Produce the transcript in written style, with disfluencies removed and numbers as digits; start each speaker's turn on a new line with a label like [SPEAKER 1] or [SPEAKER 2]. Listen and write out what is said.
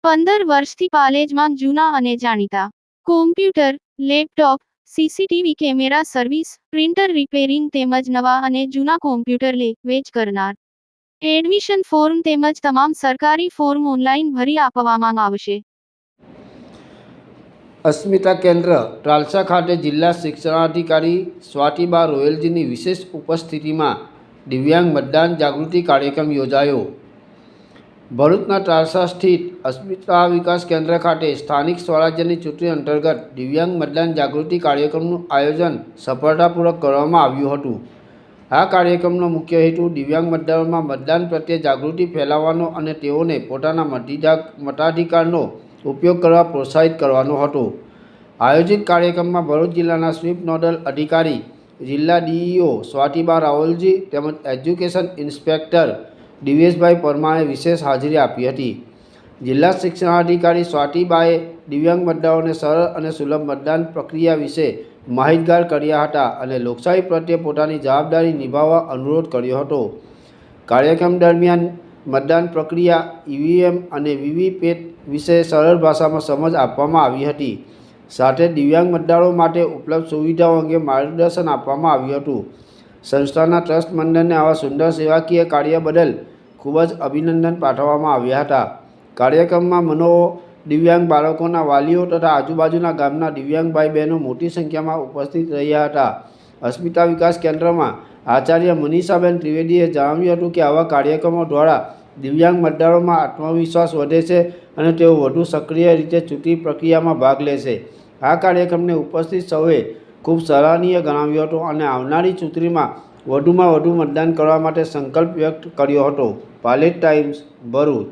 [SPEAKER 1] 15 વર્ષથી પાલેજમાં જૂના અને જાણીતા computer, laptop, CCTV camera service, printer repairing તેમજ નવા અને જૂના કોમ્પ્યુટર લે વેચ કરનાર. એડમિશન ફોર્મ તેમજ તમામ સરકારી ફોર્મ ઓનલાઈન ભરી આપવામાં આવશે.
[SPEAKER 2] અસ્મિતા કેન્દ્ર ટ્રાલસા ખાતે જિલ્લા શિક્ષણાધિકારી સ્વાતિબા રોયલજીની વિશેષ ઉપસ્થિતિમાં દિવ્યાંગ મતદાન જાગૃતિ કાર્યક્રમ યોજાયો. ભરૂચના ટ્રાલસા સ્થિત અસ્મિતા વિકાસ કેન્દ્ર ખાતે સ્થાનિક સ્વરાજ્યની ચૂંટણી અંતર્ગત દિવ્યાંગ મતદાન જાગૃતિ કાર્યક્રમનું આયોજન સફળતાપૂર્વક કરવામાં આવ્યું હતું. આ કાર્યક્રમનો મુખ્ય હેતુ દિવ્યાંગ મતદારોમાં મતદાન પ્રત્યે જાગૃતિ ફેલાવવાનો અને તેઓને પોતાના મતાધિકારનો ઉપયોગ કરવા પ્રોત્સાહિત કરવાનો હતો. આયોજિત કાર્યક્રમમાં ભરૂચ જિલ્લાના સ્વીપ નોડલ અધિકારી જિલ્લા ડીઈઓ સ્વાતિબા રાવલજી તેમજ એજ્યુકેશન ઇન્સ્પેક્ટર દિવેશભાઈ પરમારે વિશેષ હાજરી આપી હતી. જિલ્લા શિક્ષણાધિકારી સ્વાતિબાએ દિવ્યાંગ મતદારોને સરળ અને સુલભ મતદાન પ્રક્રિયા વિશે માહિતગાર કર્યા હતા અને લોકશાહી પ્રત્યે પોતાની જવાબદારી નિભાવવા અનુરોધ કર્યો હતો. કાર્યક્રમ દરમિયાન મતદાન પ્રક્રિયા, ઈવીએમ અને વીવીપેટ વિશે સરળ ભાષામાં સમજ આપવામાં આવી હતી. સાથે દિવ્યાંગ મતદારો માટે ઉપલબ્ધ સુવિધાઓ અંગે માર્ગદર્શન આપવામાં આવ્યું હતું. સંસ્થાના ટ્રસ્ટ મંડળને આવા સુંદર સેવાકીય કાર્ય બદલ ખૂબ જ અભિનંદન પાઠવવામાં આવ્યા હતા. કાર્યક્રમમાં મનોદિવ્યાંગ બાળકોના વાલીઓ તથા આજુબાજુના ગામના દિવ્યાંગ ભાઈ બહેનો મોટી સંખ્યામાં ઉપસ્થિત રહ્યા હતા. અસ્મિતા વિકાસ કેન્દ્રમાં આચાર્ય મનીષાબેન ત્રિવેદીએ જણાવ્યું હતું કે આવા કાર્યક્રમો દ્વારા દિવ્યાંગ મતદારોમાં આત્મવિશ્વાસ વધે છે અને તેઓ વધુ સક્રિય રીતે ચૂંટણી પ્રક્રિયામાં ભાગ લેશે. આ કાર્યક્રમને ઉપસ્થિત સૌએ ખૂબ સરાહનીય ગણાવ્યો હતો અને આવનારી ચૂંટણીમાં વધુમાં વધુ મતદાન કરવા માટે સંકલ્પ વ્યક્ત કર્યો હતો. પાલેજ ટાઈમ્સ, ભરૂચ.